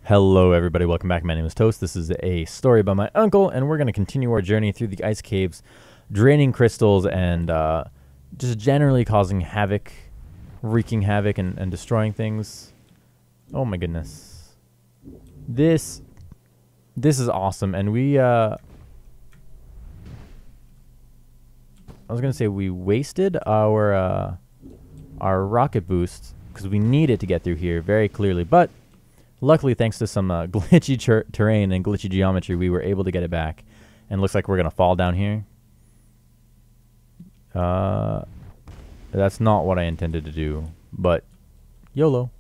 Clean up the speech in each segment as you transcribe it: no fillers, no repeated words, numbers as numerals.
Hello everybody, welcome back. My name is Toast. This is a story by my uncle, and we're going to continue our journey through the ice caves, draining crystals and just generally causing havoc, wreaking havoc and destroying things. Oh my goodness. This is awesome, and I was going to say we wasted our rocket boost because we need it to get through here very clearly, but luckily, thanks to some glitchy terrain and glitchy geometry, we were able to get it back. And looks like we're going to fall down here. That's not what I intended to do, but YOLO.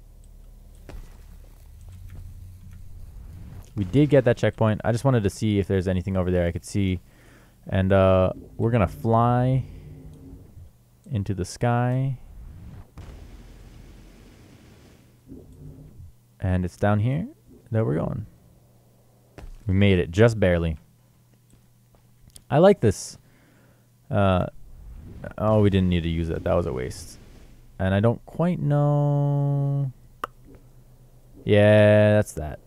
We did get that checkpoint. I just wanted to see if there's anything over there I could see. And we're going to fly into the sky. And it's down here that we're going. We made it just barely. I like this. Oh, we didn't need to use it. That was a waste. And I don't quite know. Yeah, that's that.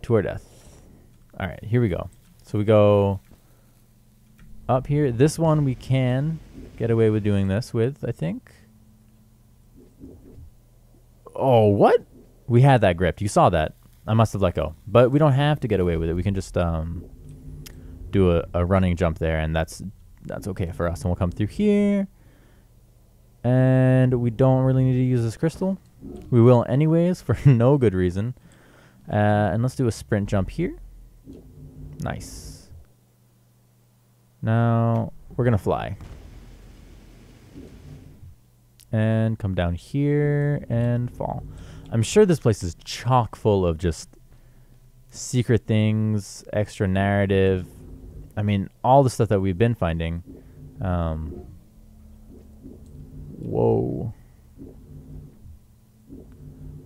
To our death. All right, here we go. So we go up here. This one we can get away with doing this with, I think. Oh, what? We had that gripped. You saw that. I must have let go. But we don't have to get away with it. We can just do a running jump there, and that's okay for us. And we'll come through here. And we don't really need to use this crystal. We will anyways for no good reason. And let's do a sprint jump here. Nice. Now we're going to fly. And come down here and fall. I'm sure this place is chock full of just secret things, extra narrative. I mean, all the stuff that we've been finding. Whoa.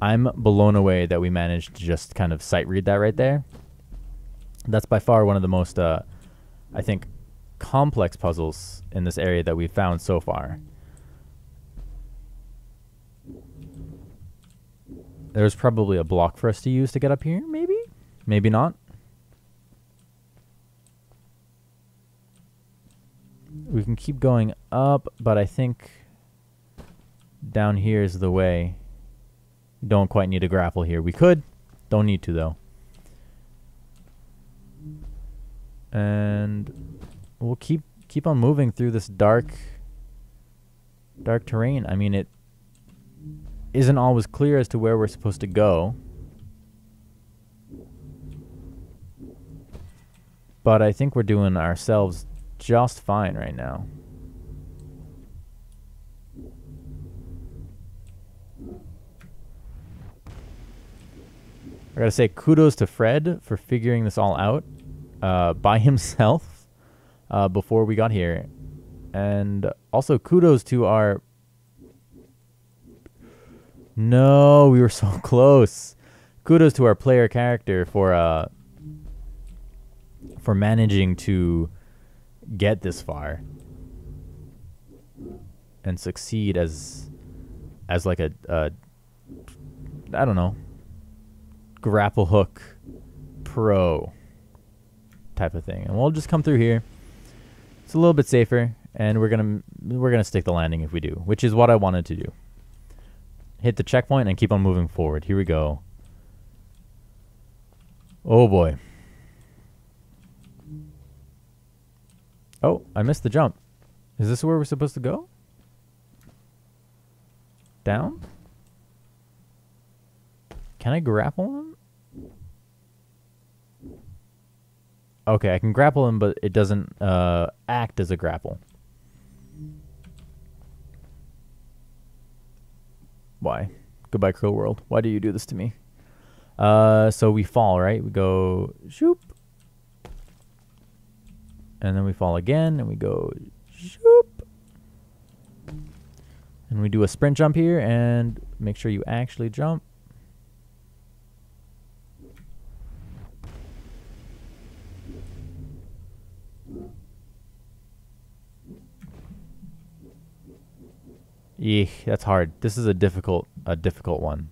I'm blown away that we managed to just kind of sight read that right there. That's by far one of the most, I think, complex puzzles in this area that we've found so far. There's probably a block for us to use to get up here, maybe? Maybe not. We can keep going up, but I think down here is the way. Don't quite need to grapple here. We could. Don't need to, though. And we'll keep on moving through this dark terrain. I mean, it isn't always clear as to where we're supposed to go. But I think we're doing ourselves just fine right now. I gotta say kudos to Fred for figuring this all out by himself before we got here. And also kudos to our... No, we were so close. Kudos to our player character for managing to get this far and succeed as like a I don't know, grapple hook pro type of thing. And we'll just come through here. It's a little bit safer, and we're gonna stick the landing if we do, which is what I wanted to do. Hit the checkpoint and keep on moving forward. Here we go. Oh boy. Oh, I missed the jump. Is this where we're supposed to go? Down? Can I grapple him? Okay, I can grapple him, but it doesn't act as a grapple. Why? Goodbye, cruel world. Why do you do this to me? So we fall, right? We go shoop. And then we fall again, and we go shoop. And we do a sprint jump here, and make sure you actually jump. Eek, that's hard. This is a difficult one.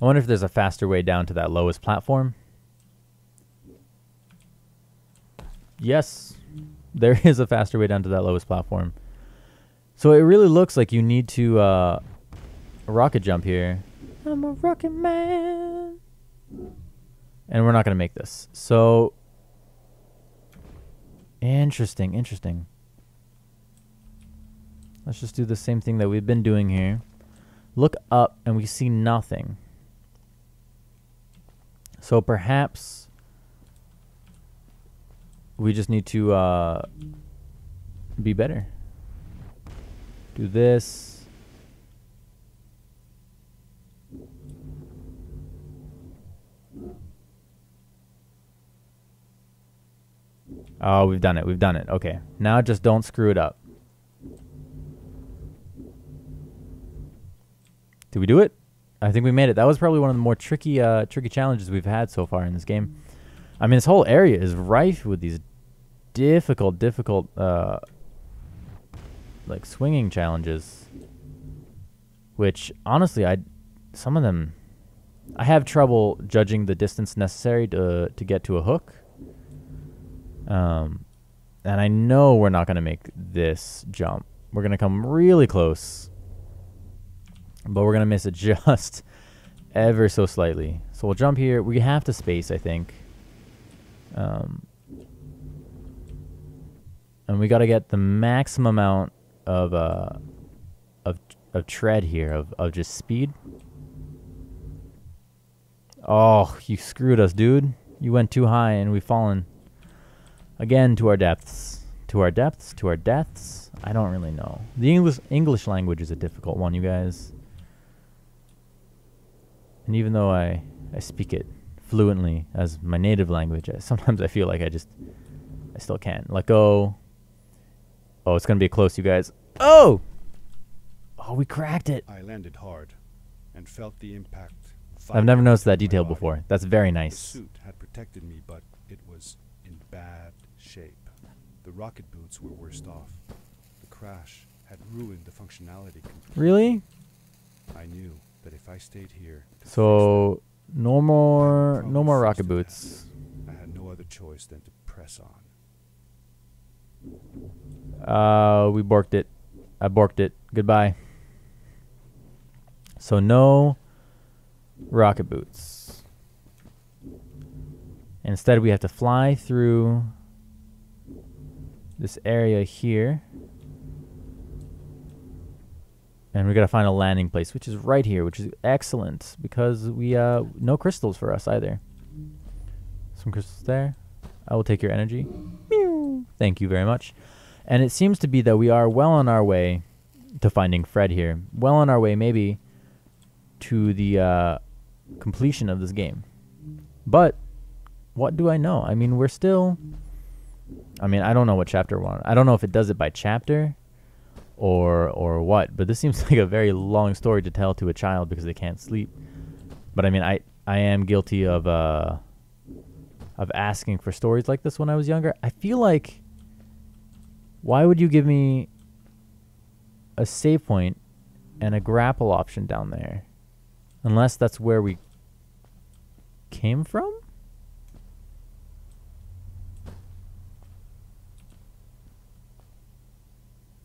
I wonder if there's a faster way down to that lowest platform. Yes, there is a faster way down to that lowest platform. So it really looks like you need to rocket jump here. I'm a rocket man. And we're not going to make this. So, interesting, interesting. Let's just do the same thing that we've been doing here. Look up and we see nothing. So perhaps we just need to be better. Do this. Oh, we've done it. We've done it. Okay. Now just don't screw it up. Did we do it? I think we made it. That was probably one of the more tricky challenges we've had so far in this game. I mean, this whole area is rife with these difficult, like swinging challenges. Which, honestly, some of them, I have trouble judging the distance necessary to get to a hook. And I know we're not going to make this jump. We're going to come really close. But we're going to miss it just ever so slightly. So we'll jump here. We have to space, I think. And we got to get the maximum amount of tread here, of just speed. Oh, you screwed us, dude. You went too high and we've fallen. Again, to our depths. To our depths, to our deaths. I don't really know. The English language is a difficult one, you guys. And even though I speak it fluently as my native language, sometimes I feel like I still can't. Let go. Oh, it's going to be close, you guys. Oh! Oh, we cracked it. I landed hard and felt the impact. I've never noticed that detail before. That's very nice. The suit had protected me, but it was in bad shape. The rocket boots were worst off. The crash had ruined the functionality completely. Really? I knew that if I stayed here, so no more rocket boots. I had no other choice than to press on. We borked it. I borked it. Goodbye. So no rocket boots. Instead, we have to fly through this area here. And we got to find a landing place, which is right here, which is excellent because we no crystals for us either. Some crystals there. I will take your energy. Meow. Thank you very much. And it seems to be that we are well on our way to finding Fred here. Well on our way, maybe, to the completion of this game. But what do I know? I mean, we're still... I mean, I don't know what chapter we're on. I don't know if it does it by chapter or what. But this seems like a very long story to tell to a child because they can't sleep. But I mean, I am guilty of asking for stories like this when I was younger. I feel like... Why would you give me a save point and a grapple option down there? Unless that's where we came from?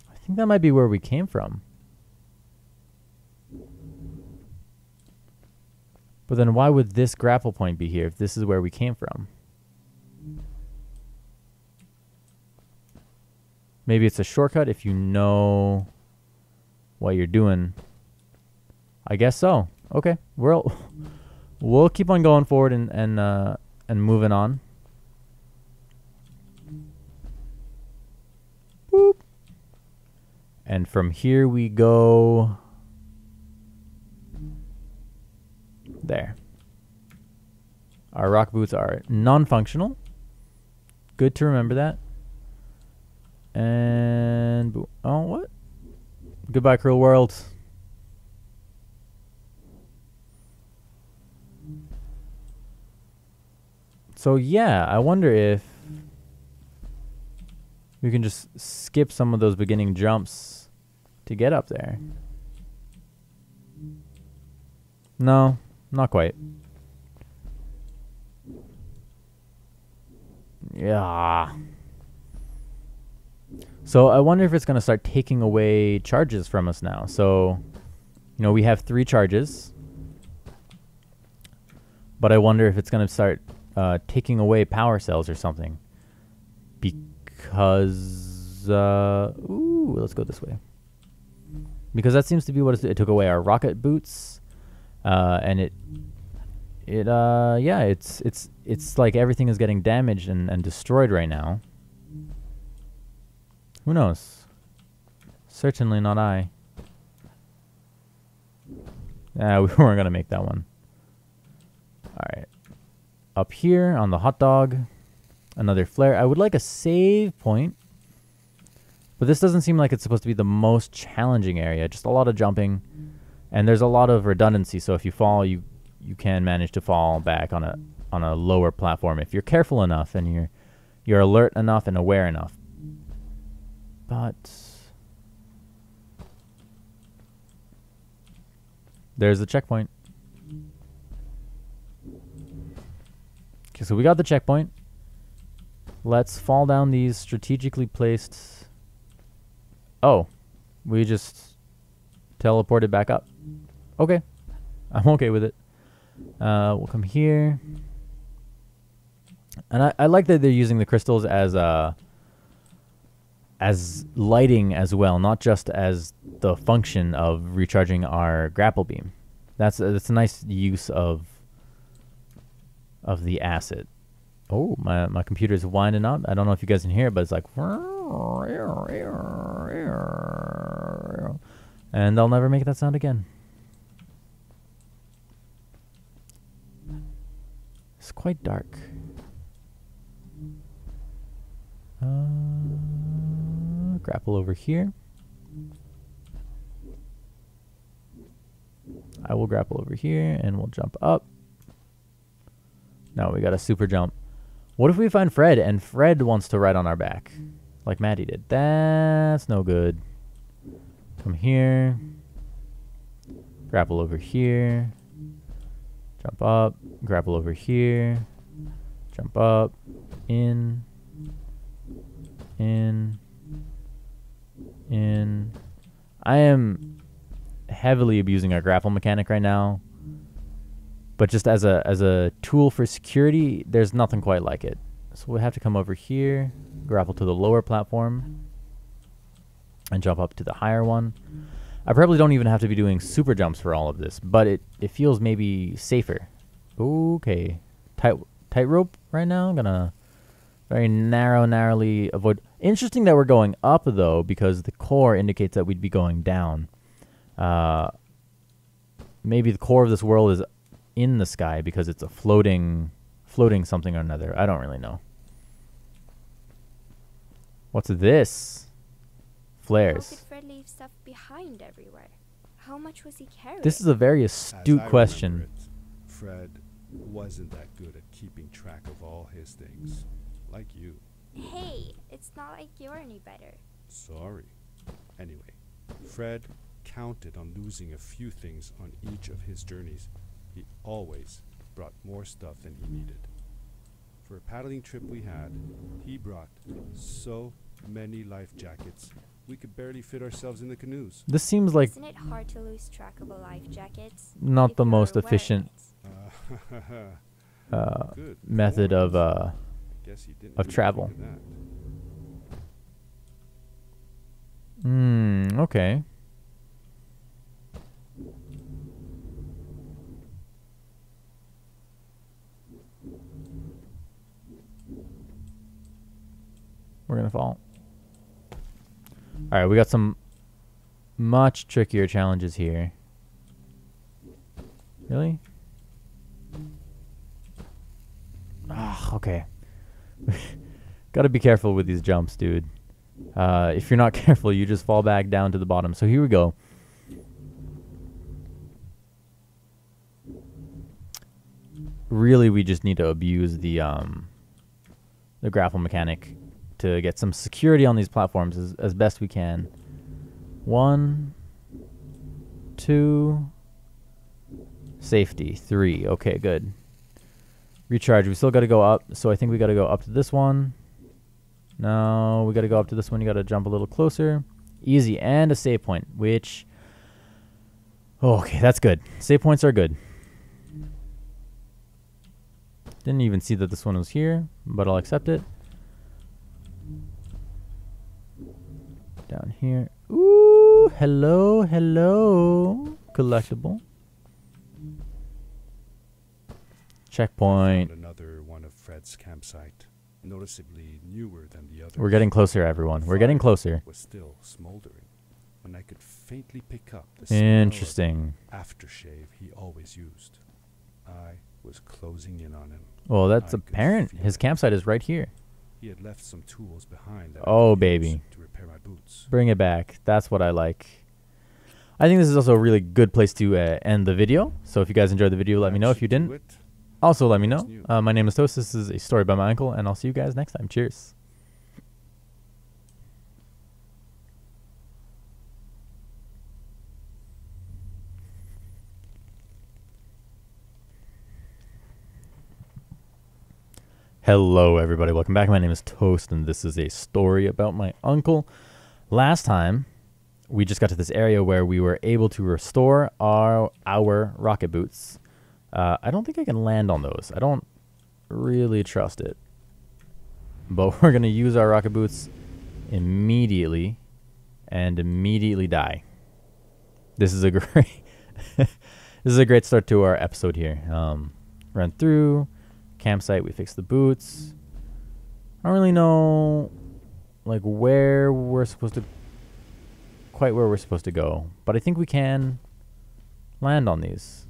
I think that might be where we came from. But then why would this grapple point be here if this is where we came from? Maybe it's a shortcut if you know what you're doing. I guess so. Okay, we'll keep on going forward and moving on. Boop. And from here we go there. Our rock boots are non-functional. Good to remember that. And oh, what? Goodbye, cruel world. So yeah, I wonder if we can just skip some of those beginning jumps to get up there. No, Not quite. Yeah. So I wonder if it's going to start taking away charges from us now. So, you know, we have 3 charges. But I wonder if it's going to start taking away power cells or something. Because... ooh, let's go this way. Because that seems to be what it took away our rocket boots. And it's like everything is getting damaged and destroyed right now. Who knows? Certainly not I. We weren't going to make that one. Alright. Up here on the hot dog. Another flare. I would like a save point. But this doesn't seem like it's supposed to be the most challenging area. Just a lot of jumping. And there's a lot of redundancy. So if you fall, you can manage to fall back on a lower platform if you're careful enough and you're alert enough and aware enough. But there's the checkpoint. Okay, so we got the checkpoint. Let's fall down these strategically placed... Oh, we just teleported back up. Okay, I'm okay with it. We'll come here. And I like that they're using the crystals as lighting as well, not just as the function of recharging our grapple beam. That's a nice use of the asset. Oh, my computer's winding up. I don't know if you guys can hear it, but it's like... And I'll never make that sound again. It's quite dark. Grapple over here. I will grapple over here and we'll jump up. Now we got a super jump. What if we find Fred and Fred wants to ride on our back like Maddie did? That's no good. Come here. Grapple over here. Jump up. Grapple over here. Jump up. In. I am heavily abusing our grapple mechanic right now. But just as a tool for security, there's nothing quite like it. So we have to come over here, grapple to the lower platform, and jump up to the higher one. I probably don't even have to be doing super jumps for all of this, but it feels maybe safer. Okay. Tightrope right now. I'm gonna very narrowly avoid. Interesting that we're going up, though, because the core indicates that we'd be going down. Maybe the core of this world is in the sky because it's a floating something or another. I don't really know. What's this? Flares. How could Fred leave stuff behind everywhere? How much was he carrying? This is a very astute question. Fred wasn't that good at keeping track of all his things, like you. Hey, it's not like you're any better. Sorry. Anyway, Fred counted on losing a few things on each of his journeys. He always brought more stuff than he needed. For a paddling trip we had, he brought so many life jackets, we could barely fit ourselves in the canoes. This seems like Isn't it hard to lose track of a life jacket? not the if most you're wearing efficient it? Good method point. of Guess he didn't of even travel. think of that. Okay. We're gonna fall. Alright, we got some much trickier challenges here. Really? Ah, okay. Gotta be careful with these jumps, dude. If you're not careful, you just fall back down to the bottom. So here we go. Really, we just need to abuse the grapple mechanic to get some security on these platforms as best we can. 1, 2, Safety 3. Okay, good. Recharge. We still got to go up. So I think we got to go up to this one. No, we got to go up to this one. You got to jump a little closer. Easy. And a save point, which... Oh, okay, that's good. Save points are good. Didn't even see that this one was here, but I'll accept it. Down here. Ooh, hello, hello. Collectible. Checkpoint. Found another one of Fred's campsite, noticeably newer than the others. We're getting closer, everyone. We're getting closer. Was still smoldering when I could faintly pick up the Interesting. smell of aftershave he always used. I was closing in on him. Well, that's I could apparent. feel His it. campsite is right here. He had left some tools behind that Oh, I could use baby. to repair my boots. Bring it back. That's what I like. I think this is also a really good place to end the video. So if you guys enjoyed the video, let me know. If you didn't, also let me know. My name is Toast. This is a story by my uncle, and I'll see you guys next time. Cheers. Hello, everybody. Welcome back. My name is Toast, and this is a story about my uncle. Last time, we just got to this area where we were able to restore our rocket boots. I don't think I can land on those. I don't really trust it. But we're going to use our rocket boots immediately and immediately die. This is a great this is a great start to our episode here. Run through campsite, we fix the boots. I don't really know like where we're supposed to go, but I think we can land on these.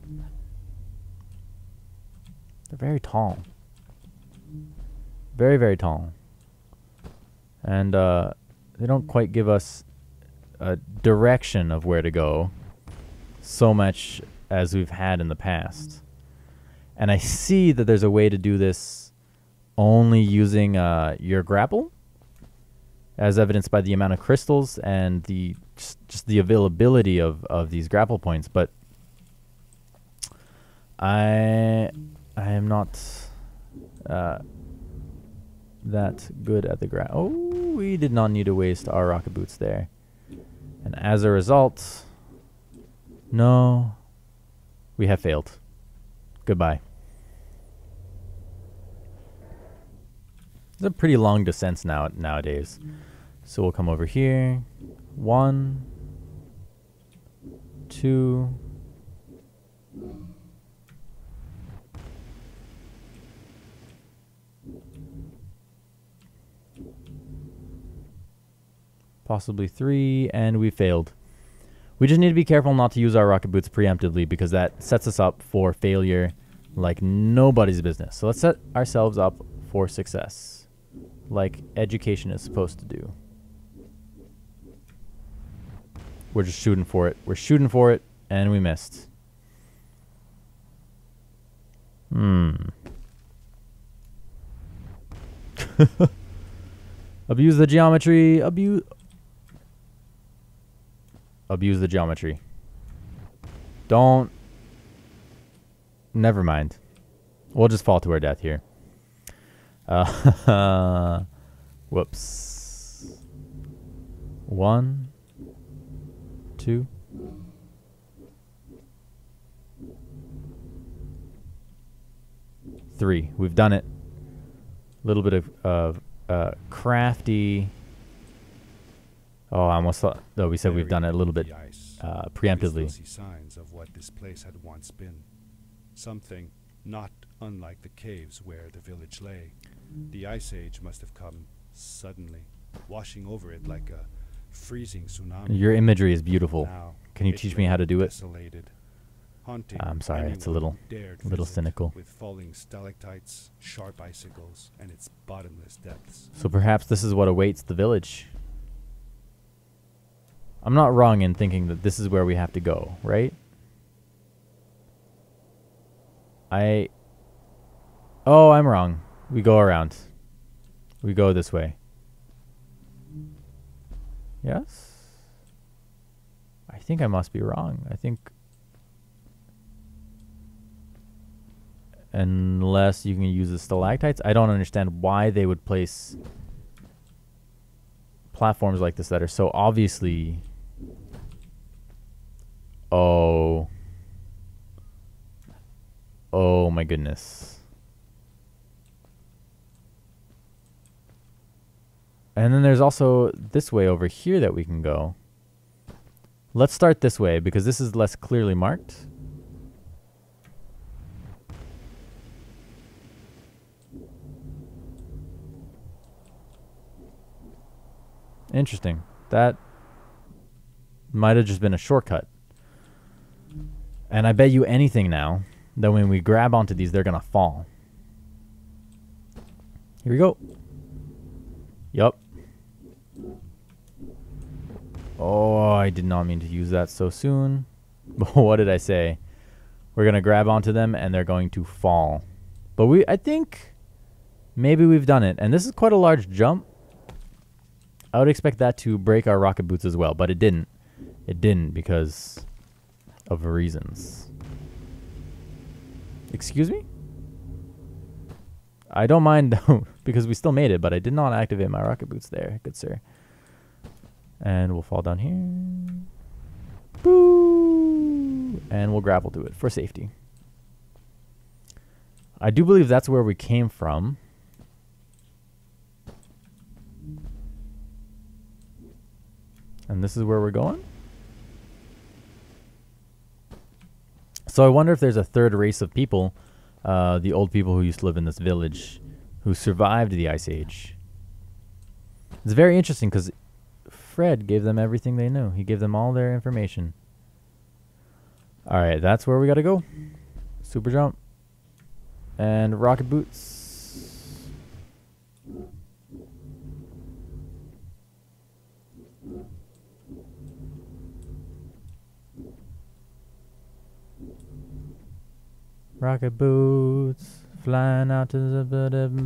They're very tall. Very, very tall. And they don't quite give us a direction of where to go so much as we've had in the past. And I see that there's a way to do this only using your grapple, as evidenced by the amount of crystals and the just the availability of these grapple points. But I am not that good at the Oh, we did not need to waste our rocket boots there. And as a result, no, we have failed. Goodbye. It's a pretty long descent nowadays. So we'll come over here. 1, 2. Possibly 3, and we failed. We just need to be careful not to use our rocket boots preemptively, because that sets us up for failure like nobody's business. So let's set ourselves up for success, like education is supposed to do. We're just shooting for it. We're shooting for it, and we missed. Abuse the geometry. Abuse the geometry. Don't. Never mind. We'll just fall to our death here. Whoops. 1, 2. Three. We've done it. A little bit of crafty. Oh, I almost thought. Though we said we've done it a little bit preemptively. We still see signs of what this place had once been. Something not unlike the caves where the village lay. The ice age must have come suddenly, washing over it like a freezing tsunami. Your imagery is beautiful. Now Can you teach me how to do it? Desolated, haunting I'm sorry, it's a little visit cynical. with falling stalactites, sharp icicles, and its bottomless depths. So perhaps this is what awaits the village. I'm not wrong in thinking that this is where we have to go, right? Oh, I'm wrong. We go around. We go this way. Yes? I think I must be wrong. I think... unless you can use the stalactites. I don't understand why they would place platforms like this that are so obviously... Oh my goodness. And then there's also this way over here that we can go. Let's start this way because this is less clearly marked. Interesting. That might have just been a shortcut. And I bet you anything now that when we grab onto these, they're going to fall. Here we go. Yup. Oh, I did not mean to use that so soon. But what did I say? We're going to grab onto them and they're going to fall. But I think maybe we've done it. And this is quite a large jump. I would expect that to break our rocket boots as well, but it didn't. It didn't because of reasons. Excuse me? I don't mind because we still made it, but I did not activate my rocket boots there. Good sir. And we'll fall down here. Boo! And we'll grapple to it for safety. I do believe that's where we came from. And this is where we're going. So I wonder if there's a third race of people, the old people who used to live in this village, who survived the Ice Age. It's very interesting because Fred gave them everything they knew. He gave them all their information. All right, that's where we got to go. Super jump. And rocket boots. Rocket boots flying out to the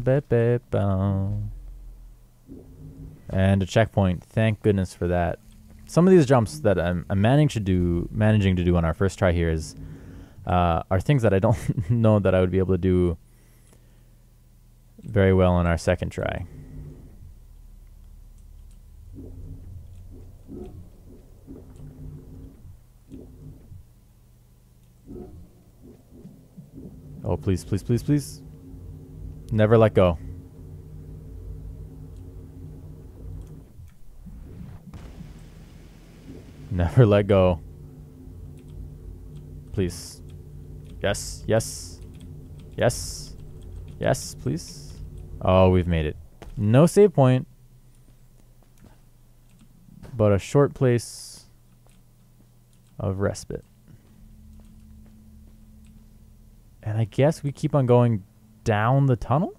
and a checkpoint. Thank goodness for that. Some of these jumps that I'm managing to do on our first try here are things that I don't know that I would be able to do very well on our second try. Oh, please, please, please, please. Never let go. Never let go. Please. Yes, yes. Yes. Yes, please. Oh, we've made it. No save point. But a short place of respite. And I guess we keep on going down the tunnel.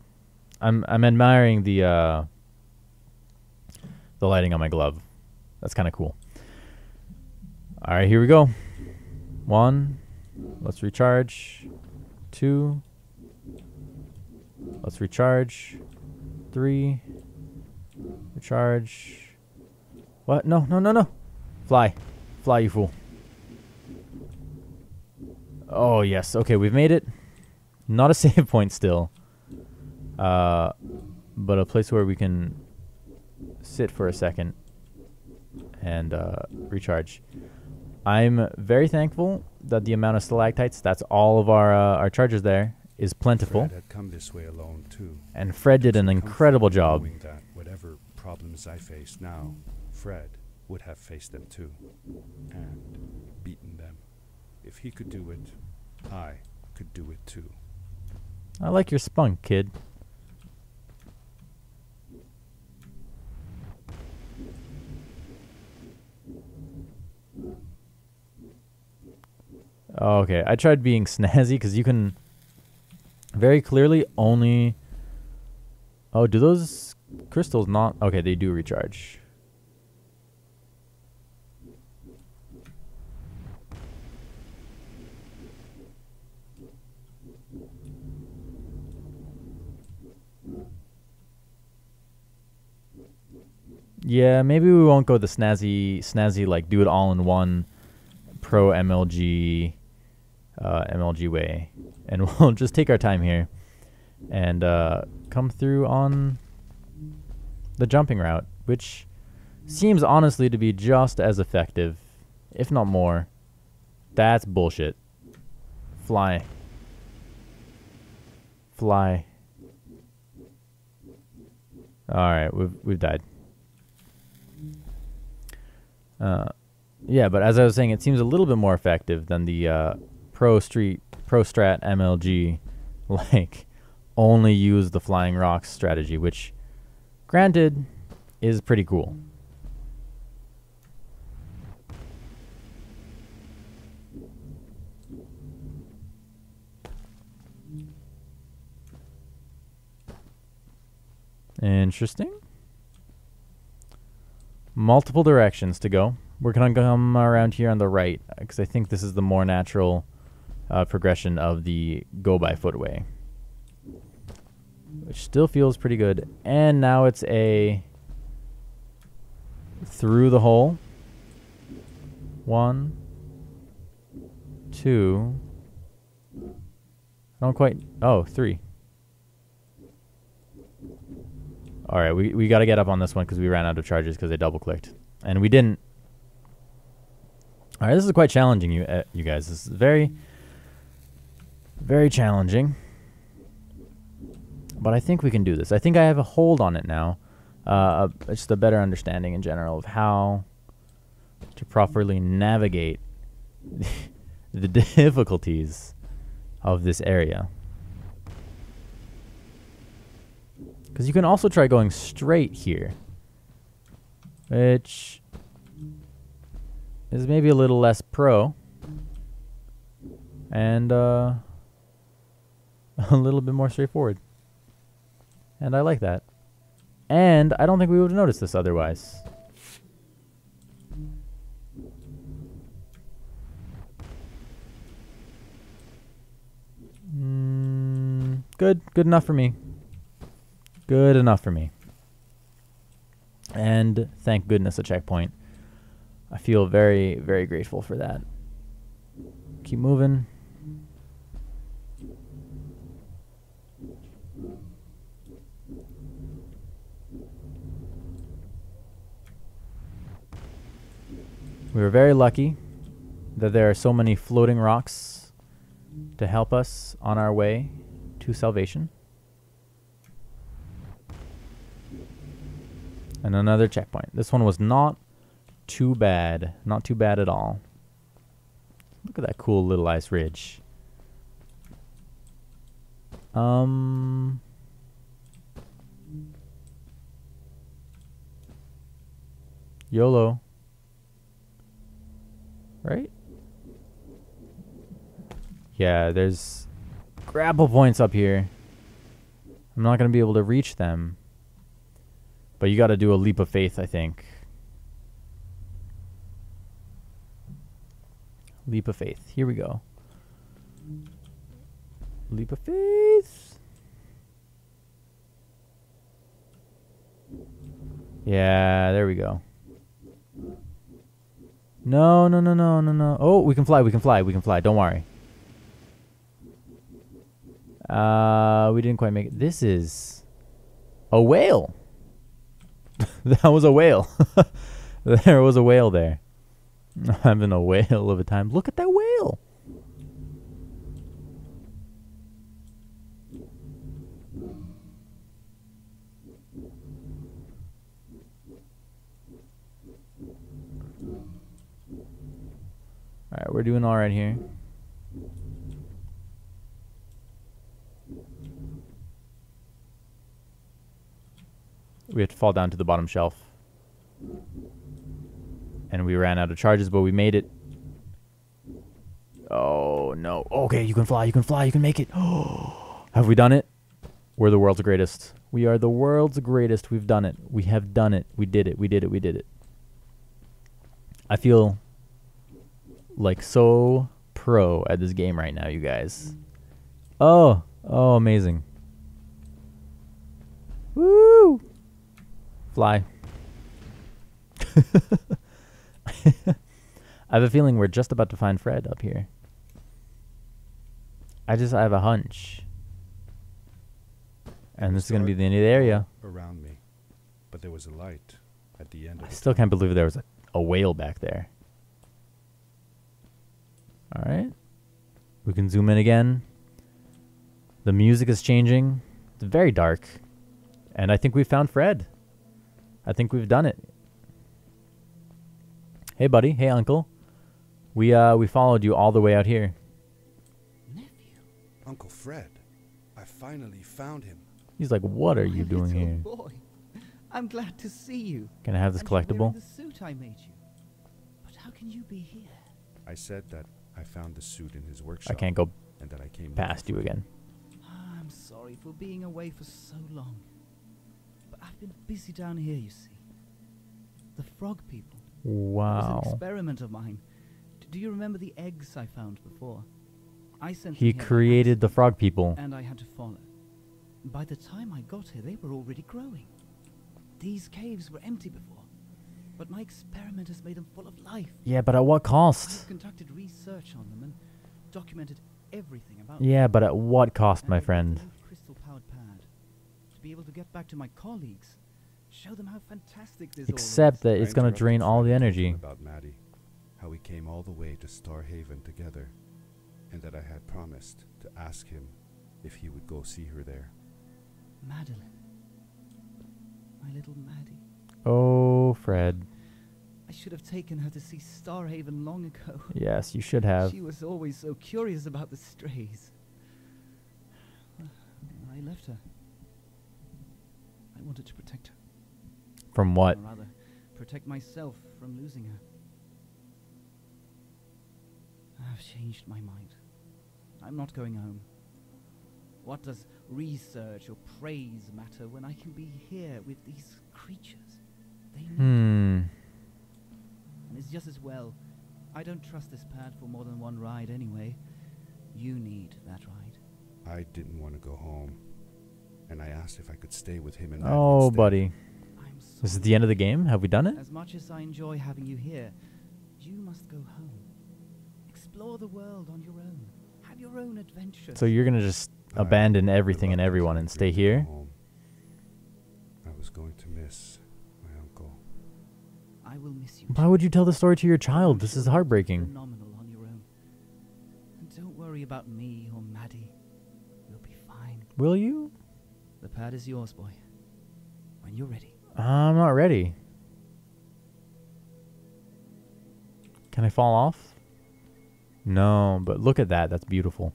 I'm admiring the lighting on my glove. That's kind of cool. All right, here we go. 1. Let's recharge. 2. Let's recharge. 3. Recharge. What? No, no, no, no. Fly. Fly, you fool. Oh, yes. Okay, we've made it. Not a save point still. But a place where we can sit for a second and recharge. I'm very thankful that the amount of stalactites, that's all of our charges there, is plentiful. Fred had come this way alone too. And Fred did an incredible job. Knowing that whatever problems I face now, Fred would have faced them too. And beaten them. If he could do it, I could do it too. I like your spunk, kid. Okay, I tried being snazzy because you can very clearly only... Oh, do those crystals not... Okay, they do recharge. Yeah, maybe we won't go the snazzy like do it all in one pro MLG MLG way, and we'll just take our time here and come through on the jumping route, which seems honestly to be just as effective, if not more. That's bullshit. Fly. Fly. Alright, we've died. Yeah, but as I was saying, it seems a little bit more effective than the Pro Strat MLG, like, only use the flying rocks strategy, which, granted, is pretty cool. Interesting. Multiple directions to go. We're going to come around here on the right, because I think this is the more natural progression of the go-by-foot way, which still feels pretty good. And now it's a through the hole. 1, 2. I don't quite. Oh, 3. All right, we got to get up on this one because we ran out of charges because they double-clicked. And we didn't. All right, this is quite challenging, you guys. This is very, very challenging. But I think we can do this. I think I have a hold on it now. Just a better understanding in general of how to properly navigate the difficulties of this area. Because you can also try going straight here, which is maybe a little less pro and a little bit more straightforward. And I like that. And I don't think we would have noticed this otherwise. Good enough for me. Good enough for me. And thank goodness a checkpoint. I feel very, very grateful for that. Keep moving. We were very lucky that there are so many floating rocks to help us on our way to salvation. And another checkpoint. This one was not too bad. Not too bad at all. Look at that cool little ice ridge. YOLO. Right? Yeah, there's grapple points up here. I'm not going to be able to reach them. But you got to do a leap of faith, I think. Leap of faith. Here we go. Leap of faith. Yeah, there we go. No, no, no, no, no, no. Oh, we can fly, we can fly, we can fly. Don't worry. We didn't quite make it. This is a whale. That was a whale. There was a whale there. I'm having a whale of a time. Look at that whale. Alright, we're doing alright here. We have to fall down to the bottom shelf. And we ran out of charges, but we made it. Oh, no. Okay, you can fly, you can fly, you can make it. Oh, have we done it? We're the world's greatest. We are the world's greatest. We've done it. We have done it. We did it. We did it. We did it. I feel like so pro at this game right now, you guys. Oh, amazing. Woo! Fly. I have a feeling we're just about to find Fred up here. I have a hunch. And It this is going to be started the end of the area. around me, but there was a light at the end of I the still can't tunnel. believe there was a whale back there. Alright. We can zoom in again. The music is changing. It's very dark. And I think we found Fred. I think we've done it. Hey, buddy. Hey, uncle. We followed you all the way out here. Nephew, Uncle Fred, I finally found him. He's like, what are you my doing little here? boy. I'm glad to see you. Can I have this And you're wearing collectible? the suit I made you. But how can you be here? I said that I found the suit in his workshop. I can't go and that I came past you looking for again. I'm sorry for being away for so long. But I've been busy down here, you see. The frog people. It was an Wow. experiment of mine. Do you remember the eggs I found before? I sent He them here by created the accident, frog people. and I had to follow. By the time I got here, they were already growing. These caves were empty before, but my experiment has made them full of life. Yeah, but at what I cost? have conducted research on them and documented everything about Yeah, but at what cost, them. my And I built friend? a new crystal-powered pad to be able to get back to my colleagues, show them how fantastic this all Except is. that I it's going to interrupted drain all Fred the and told him energy. about Maddie, how we came all the way to Starhaven together, and that I had promised to ask him if he would go see her there. Madeline, my little Maddie. Oh, Fred. I should have taken her to see Starhaven long ago. Yes, you should have. She was always so curious about the strays. I left her. I wanted to protect her. From what? Or rather, protect myself from losing her. I've changed my mind. I'm not going home. What does research or praise matter when I can be here with these creatures? They need me. And it's just as well. I don't trust this pad for more than one ride anyway. You need that ride. I didn't want to go home, and I asked if I could stay with him and Maddie Oh, instead. buddy. I'm sorry. This is the end of the game? Have we done it? As much as I enjoy having you here, you must go home. Explore the world on your own. Have your own adventures. So you're going to just I abandon everything and reluctantly everyone and stay agreed to go here? home. I was going to miss my uncle. I will miss you. Why too. would you tell the story to your I'm child? This sure is you'll do heartbreaking. Phenomenal on your own. And don't worry about me or Maddie. We'll be fine. Will you? The pad is yours, boy. When you're ready. I'm not ready. Can I fall off? No, but look at that. That's beautiful.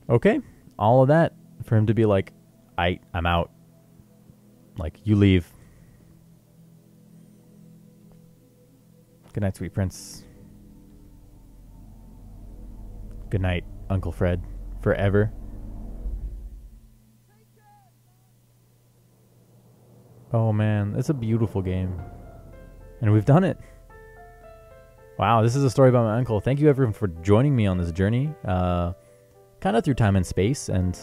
Okay. All of that for him to be like, I'm out. Like, you leave. Good night, sweet prince. Good night, Uncle Fred. Forever. Oh man, it's a beautiful game. And we've done it. Wow, this is a story about my uncle. Thank you everyone for joining me on this journey. Kind of through time and space and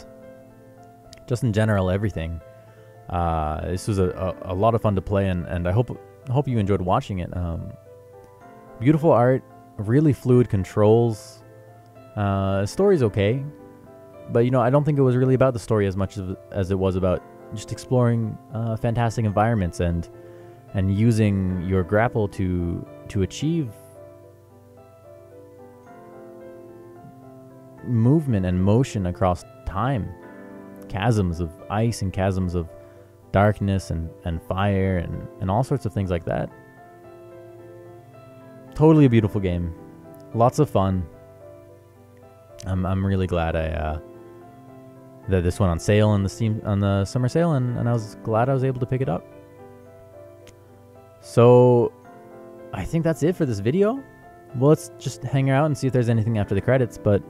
just in general everything. This was a lot of fun to play and I hope you enjoyed watching it. Beautiful art, really fluid controls. Story's okay. But you know, I don't think it was really about the story as much as it was about just exploring fantastic environments and using your grapple to achieve movement and motion across time, chasms of ice and chasms of darkness and fire and all sorts of things like that. Totally a beautiful game, lots of fun. I'm really glad that this went on sale on the summer sale, and I was glad I was able to pick it up. So I think that's it for this video. Well, let's just hang out and see if there's anything after the credits, but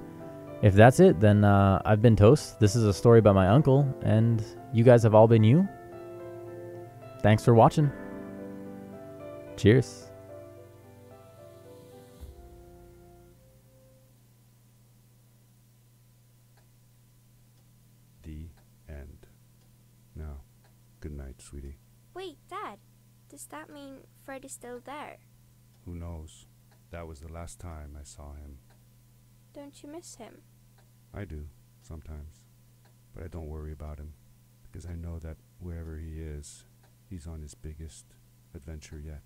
if that's it, then I've been Toast. This is a story about my uncle, and you guys have all been you. Thanks for watching. Cheers. The end. Now, good night, sweetie. Wait, Dad. Does that mean Fred is still there? Who knows? That was the last time I saw him. Don't you miss him? I do, sometimes. But I don't worry about him, because I know that wherever he is, he's on his biggest adventure yet.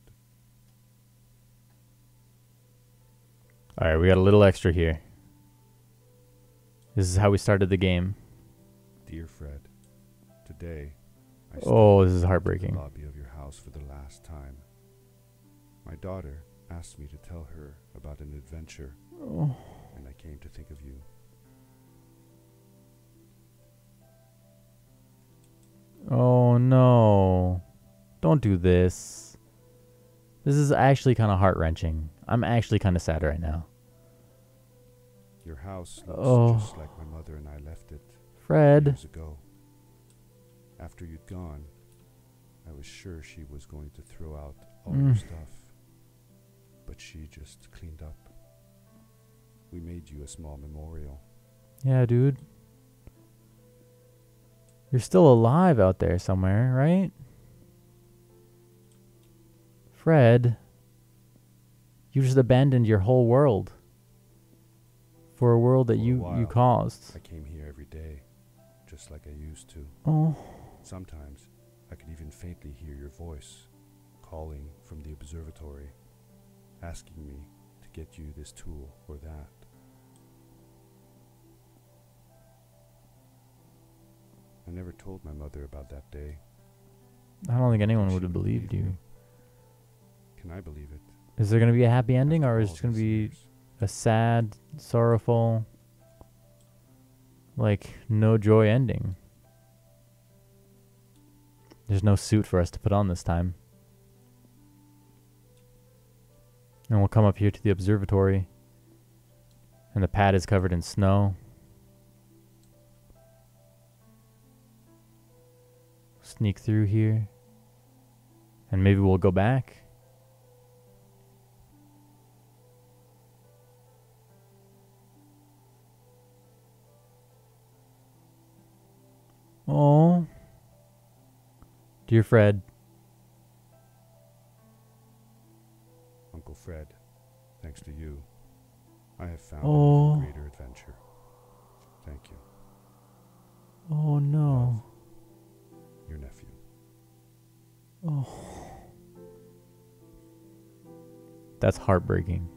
Alright, we got a little extra here. This is how we started the game. Dear Fred, today I Oh, this is in the heartbreaking. lobby of your house for the last time. My daughter asked me to tell her about an adventure, Oh. and I came to think of you. Oh no. Don't do this. This is actually kind of heart-wrenching. I'm actually kind of sad right now. Your house looks Oh. just like my mother and I left it Fred. years ago. After you'd gone, I was sure she was going to throw out all your stuff, but she just cleaned up. We made you a small memorial. Yeah, dude. You're still alive out there somewhere, right? Fred. You just abandoned your whole world. For a world that For a you while, caused. I came here every day, just like I used to. Oh. Sometimes I could even faintly hear your voice calling from the observatory, asking me to get you this tool or that. I never told my mother about that day. I don't think anyone She would have believed you. me. Can I believe it? Is there going to be a happy ending, After or is all it going to these be years? a sad, sorrowful, like, no joy ending? There's no suit for us to put on this time. And we'll come up here to the observatory. And the pad is covered in snow. Sneak through here. And maybe we'll go back. Oh. Dear Fred. Uncle Fred, thanks to you, I have found Oh. an even greater adventure. Thank you. Oh no. Your nephew. Oh. That's heartbreaking.